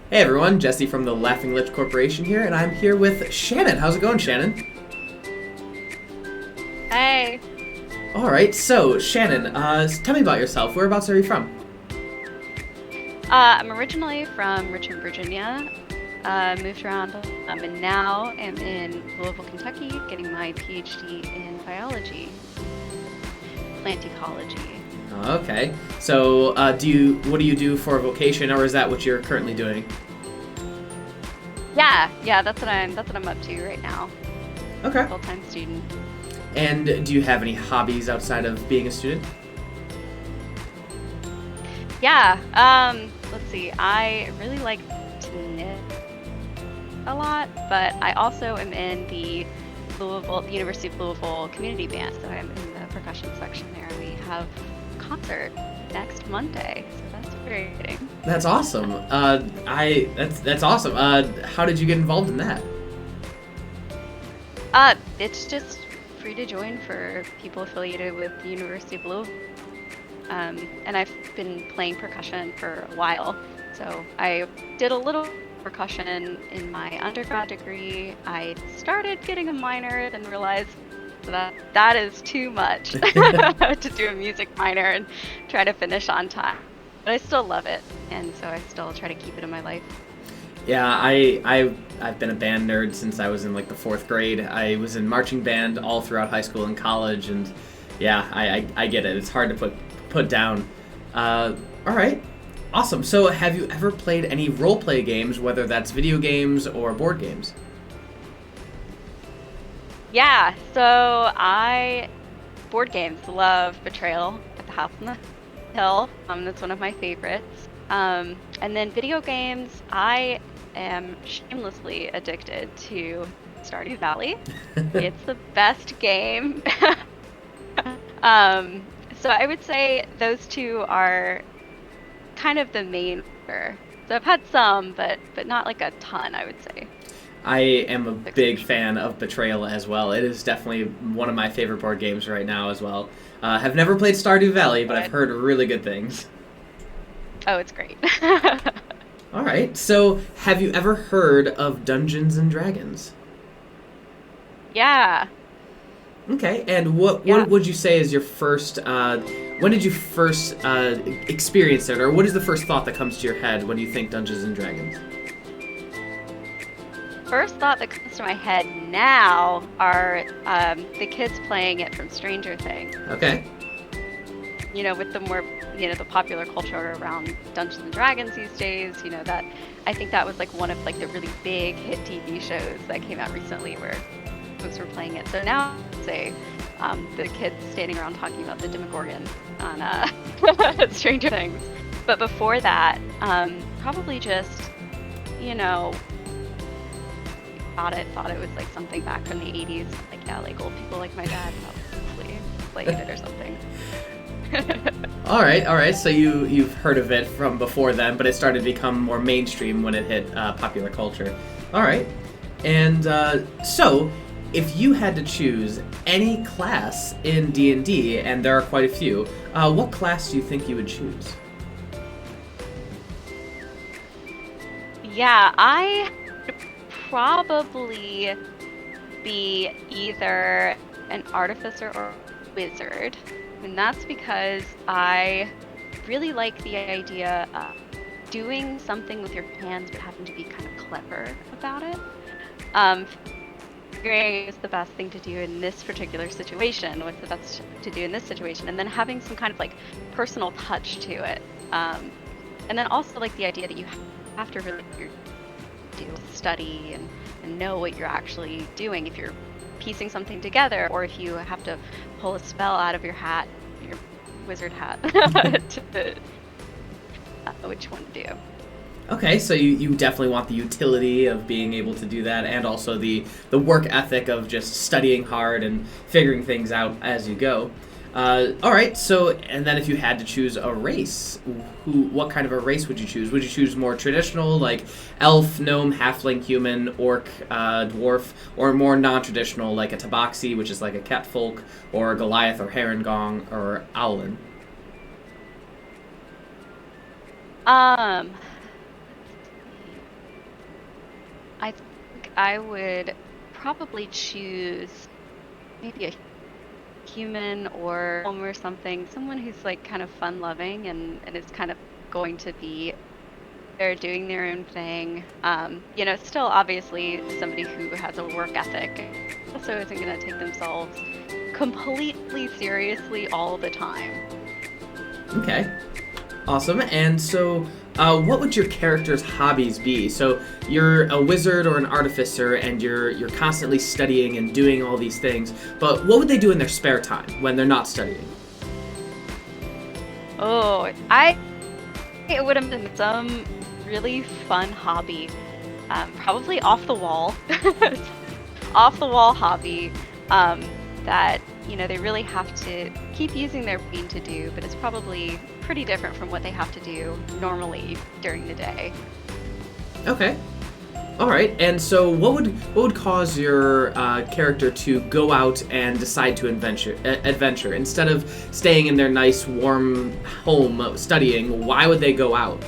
Hey everyone, Jesse from the Laughing Lich Corporation here, and I'm here with Shannon. How's it going, Shannon? Hey, All right, so Shannon, tell me about yourself. Whereabouts are you from? I'm originally from Richmond, Virginia. Moved around, and now am in Louisville, Kentucky, getting my PhD in biology, plant ecology. Okay, so what do you do for a vocation, or is that what you're currently doing? Yeah, that's what I'm up to right now. Okay, Full-time student. and do you have any hobbies outside of being a student? Yeah. Let's see. I really like to knit a lot, but I also am in the University of Louisville community band, so I'm in the percussion section there. We have a concert next Monday, so that's very exciting. That's awesome. That's awesome. How did you get involved in that? It's just free to join for people affiliated with the University of Louisville. And I've been playing percussion for a while. So I did a little percussion in my undergrad degree. I started getting a minor, then realized that is too much to do a music minor and try to finish on time. But I still love it, and so I still try to keep it in my life. Yeah, I've been a band nerd since I was in like the fourth grade. I was in marching band all throughout high school and college, and yeah, I get it. It's hard to put down. All right, awesome. So, have you ever played any role play games, whether that's video games or board games? Yeah, so I board games love Betrayal at the House on the Hill. That's one of my favorites. And then video games, I am shamelessly addicted to Stardew Valley. It's the best game. um, so I would say those two are kind of the main. So I've had some, but not like a ton, I would say. I am a big Exposure. fan of Betrayal as well. It is definitely one of my favorite board games right now as well. Have never played Stardew So Valley, but I've good. heard really good things. Oh, it's great. All right, so have you ever heard of Dungeons and Dragons? Yeah, Okay, and what yeah. would you say is your first? When did you first experience it, or what is the first thought that comes to your head when you think Dungeons and Dragons? First thought that comes to my head now are the kids playing it from Stranger Things. Okay, With the more, the popular culture around Dungeons and Dragons these days. That I think that was like one of like the really big hit TV shows that came out recently where folks were playing it. So now, say, the kids standing around talking about the Demogorgon on Stranger Things. But before that, probably just, you know, thought it was like something back from the 80s. Like, yeah, like old people like my dad probably played it or something. all right. So you've heard of it from before then, but it started to become more mainstream when it hit popular culture. All right, and so if you had to choose any class in D&D, and there are quite a few, what class do you think you would choose? Yeah, I would probably be either an artificer or wizard. And that's because I really like the idea of doing something with your hands but having to be kind of clever about it. Um, Figuring is the best thing to do in this particular situation, what's the best to do in this situation, and then having some kind of like personal touch to it. And then also like the idea that you have to really do study and know what you're actually doing if you're piecing something together, or if you have to pull a spell out of your hat, your wizard hat, to which one to do. Okay, so you definitely want the utility of being able to do that, and also the work ethic of just studying hard and figuring things out as you go. All right, so and then if you had to choose a race, what kind of a race would you choose? Would you choose more traditional, like elf, gnome, halfling, human, orc, dwarf, or more non-traditional, like a tabaxi, which is like a catfolk, or a Goliath, or Herangong, or Owlin? Um, I think I would probably choose maybe a human or home or something, someone who's like kind of fun loving and is kind of going to be there doing their own thing. Still obviously somebody who has a work ethic, also isn't going to take themselves completely seriously all the time. Okay. Awesome. And so, what would your character's hobbies be? So you're a wizard or an artificer, and you're constantly studying and doing all these things. But what would they do in their spare time when they're not studying? Oh, it would have been some really fun hobby, probably off the wall, off the wall hobby that they really have to keep using their brain to do, but it's probably pretty different from what they have to do normally during the day. Okay. All right. And so, what would cause your character to go out and decide to adventure instead of staying in their nice, warm home studying? Why would they go out?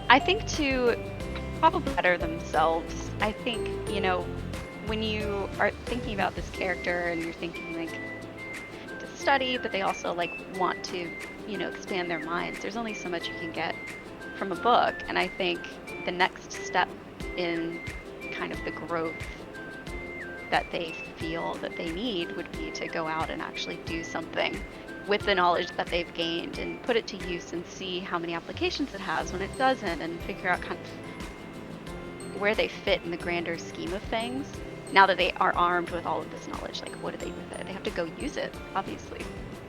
I think to probably better themselves. I think, when you are thinking about this character and you're thinking like to study, but they also like want to, expand their minds, there's only so much you can get from a book. And I think the next step in kind of the growth that they feel that they need would be to go out and actually do something with the knowledge that they've gained and put it to use and see how many applications it has when it doesn't, and figure out kind of where they fit in the grander scheme of things. Now that they are armed with all of this knowledge, like what do they do with it? They have to go use it, obviously.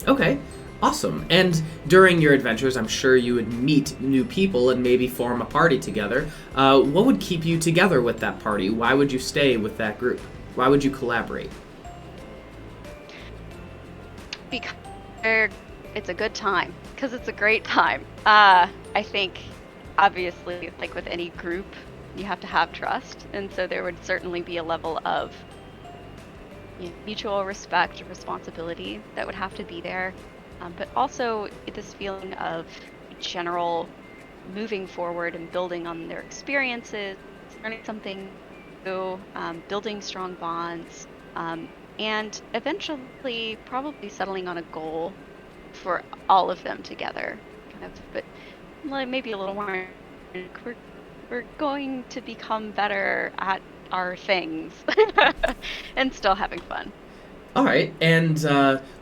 Okay. Awesome. And during your adventures, I'm sure you would meet new people and maybe form a party together. What would keep you together with that party? Why would you stay with that group? Why would you collaborate? Because it's a good time. Because it's a great time. I think, obviously, like with any group, you have to have trust. And so there would certainly be a level of mutual respect and responsibility that would have to be there. But also this feeling of general moving forward and building on their experiences, learning something new, building strong bonds, and eventually probably settling on a goal for all of them together. Kind of, but maybe a little more. We're going to become better at our things and still having fun. All right. And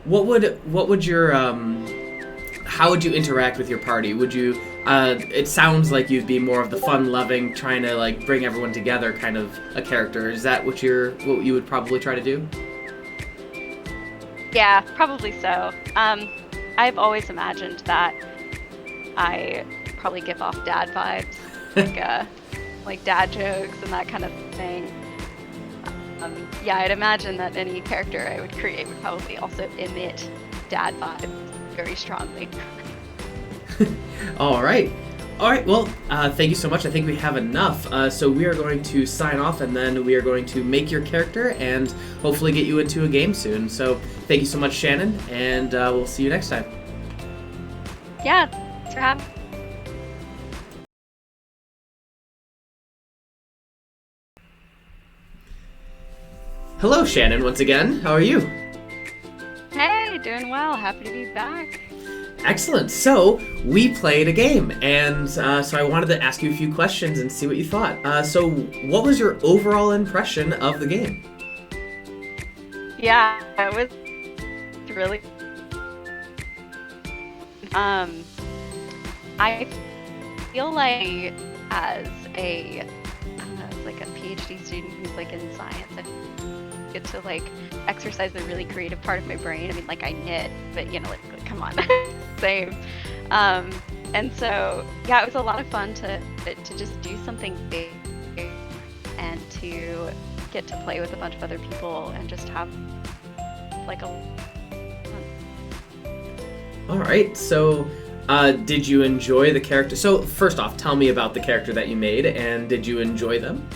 what would your how would you interact with your party? Would you? It sounds like you'd be more of the fun-loving, trying to like bring everyone together kind of a character. Is that what you would probably try to do? Yeah, probably so. I've always imagined that I probably give off dad vibes, like dad jokes and that kind of thing. Yeah, I'd imagine that any character I would create would probably also emit dad vibes very strongly. All right. Well, thank you so much. I think we have enough. So we are going to sign off, and then we are going to make your character and hopefully get you into a game soon. So thank you so much, Shannon, and we'll see you next time. Yeah, thanks for having me. Hello, Shannon, once again. How are you? Hey, doing well. Happy to be back. Excellent. So we played a game, and so I wanted to ask you a few questions and see what you thought. So what was your overall impression of the game? Yeah, it was really. I feel like as a, I don't know, it's like a PhD student who's like in science, I get to like exercise the really creative part of my brain. I mean, like I knit, but like come on, same. And so yeah, it was a lot of fun to just do something big and to get to play with a bunch of other people and just have like a. All right. So did you enjoy the character? So first off, tell me about the character that you made, and did you enjoy them?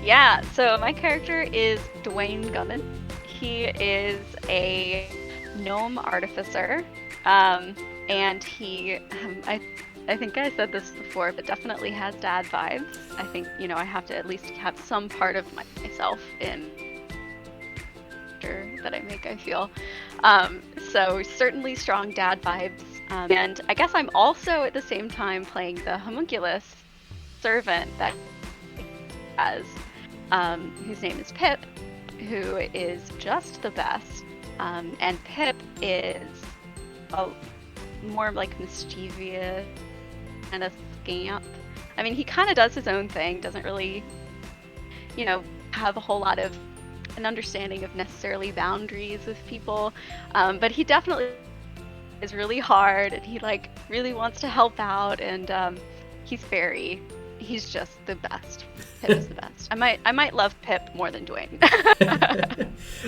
Yeah, so my character is Dwayne Gummin. He is a gnome artificer, and he, I I think I said this before, but definitely has dad vibes. I think, I have to at least have some part of myself in that I make, I feel. So certainly strong dad vibes. And I guess I'm also at the same time playing the homunculus servant that has, whose name is Pip, who is just the best. And Pip is more like mischievous and a scamp. I mean, he kind of does his own thing, doesn't really, have a whole lot of an understanding of necessarily boundaries with people, but he definitely is really hard, and he really wants to help out, and he's just the best. Pip is the best. I might love Pip more than Dwayne.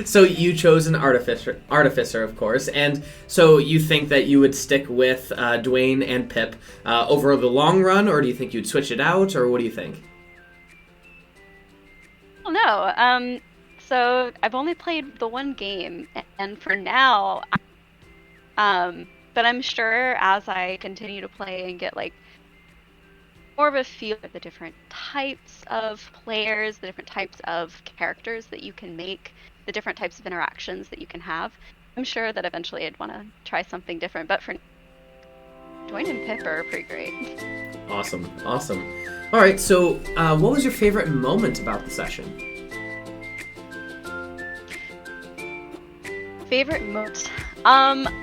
So you chose an artificer, of course, and so you think that you would stick with Dwayne and Pip over the long run, or do you think you'd switch it out, or what do you think? Well, no. So I've only played the one game, and for now, but I'm sure as I continue to play and get more of a feel of the different types of players, the different types of characters that you can make, the different types of interactions that you can have, I'm sure that eventually I'd want to try something different. But for Dwayne and Pip are pretty great. Awesome. All right, so what was your favorite moment about the session? Favorite moment?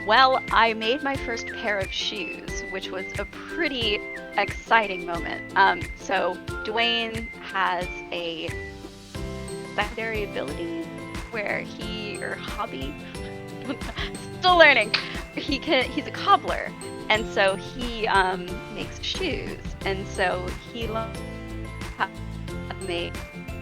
Well, I made my first pair of shoes, which was a pretty exciting moment. So Dwayne has a secondary ability where hobby, still learning. He's a cobbler, and so he makes shoes, and so he learned how to make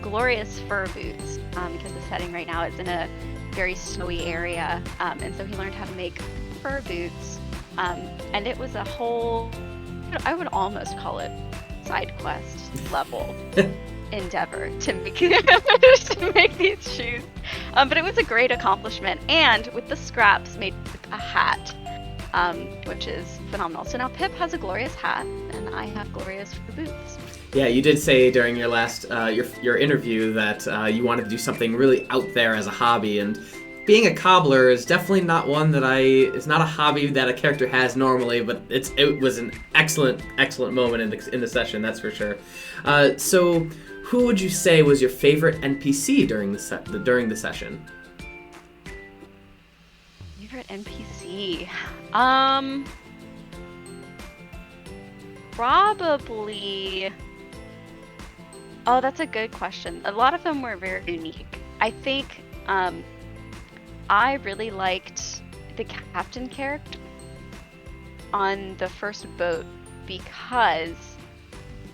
glorious fur boots because the setting right now is in a very snowy area, and so he learned how to make fur boots, and it was a whole, I would almost call it side quest level endeavor to make to make these shoes, but it was a great accomplishment, and with the scraps made a hat, which is phenomenal. So now Pip has a glorious hat, and I have glorious fur boots. Yeah, you did say during your last your interview that you wanted to do something really out there as a hobby, and being a cobbler is definitely not one that it's not a hobby that a character has normally, but it was an excellent moment in the session, that's for sure. So, who would you say was your favorite NPC during the session? Favorite NPC? Probably. Oh, that's a good question. A lot of them were very unique. I think I really liked the captain character on the first boat because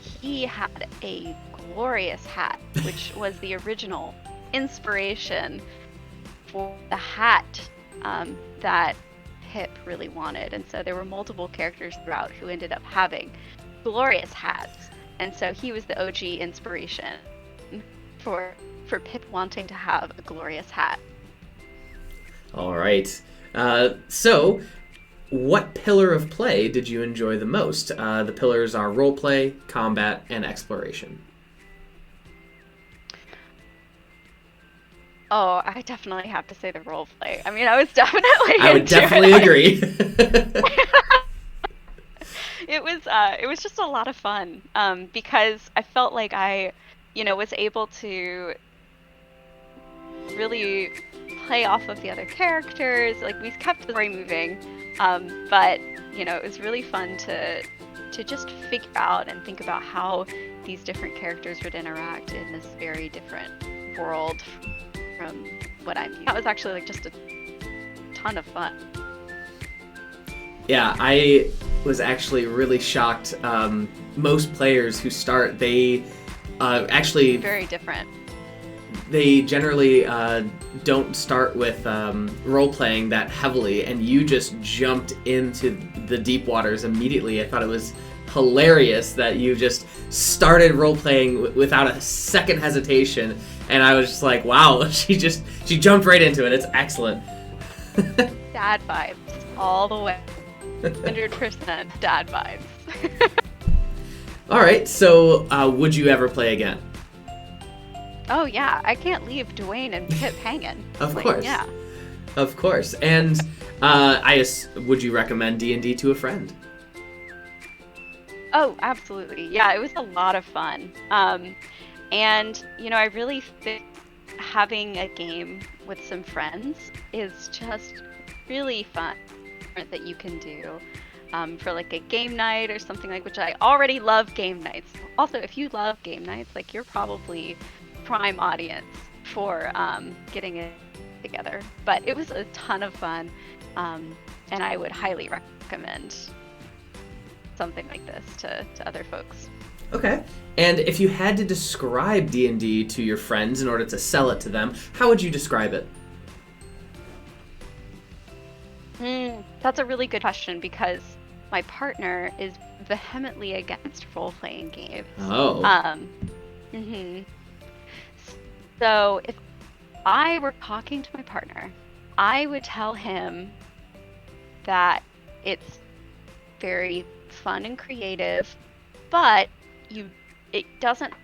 he had a glorious hat, which was the original inspiration for the hat that Pip really wanted. And so there were multiple characters throughout who ended up having glorious hats. And so he was the OG inspiration for Pip wanting to have a glorious hat. All right. So, what pillar of play did you enjoy the most? The pillars are roleplay, combat, and exploration. Oh, I definitely have to say the roleplay. I mean, I was definitely. I would definitely agree. It was just a lot of fun because I felt like I, was able to really play off of the other characters. Like, we kept the story moving, but it was really fun to just figure out and think about how these different characters would interact in this very different world from what I'm used to. That was actually just a ton of fun. Yeah, I was actually really shocked. Most players who start, they actually... Very different. They generally don't start with role-playing that heavily, and you just jumped into the deep waters immediately. I thought it was hilarious that you just started role-playing without a second hesitation, and I was just like, wow, she jumped right into it. It's excellent. Dad vibes all the way. 100% dad vibes. All right, so would you ever play again? Oh yeah, I can't leave Dwayne and Pip hanging. Of course. Yeah. Of course. And would you recommend D&D to a friend? Oh, absolutely. Yeah, it was a lot of fun. And I really think having a game with some friends is just really fun that you can do for like a game night or something like, which I already love game nights. Also, if you love game nights, like you're probably prime audience for getting it together. But it was a ton of fun, and I would highly recommend something like this to other folks. Okay. And if you had to describe D&D to your friends in order to sell it to them, how would you describe it? That's a really good question because my partner is vehemently against role-playing games. Oh. So if I were talking to my partner, I would tell him that it's very fun and creative, but it doesn't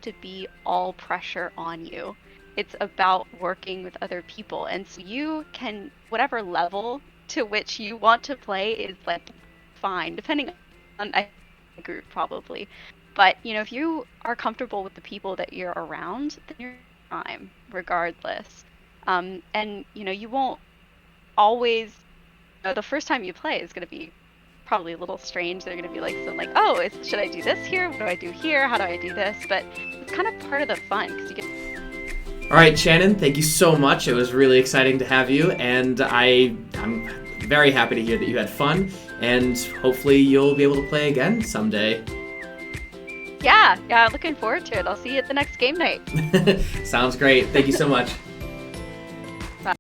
to be all pressure on you. It's about working with other people, and so you can, whatever level to which you want to play is like fine, depending on a group probably. But if you are comfortable with the people that you're around, then you're fine regardless. And you won't always. The first time you play is going to be probably a little strange. They're going to be like, oh, should I do this here? What do I do here? How do I do this? But it's kind of part of the fun because you get. All right, Shannon, thank you so much. It was really exciting to have you, and I'm very happy to hear that you had fun, and hopefully you'll be able to play again someday. Yeah, looking forward to it. I'll see you at the next game night. Sounds great. Thank you so much.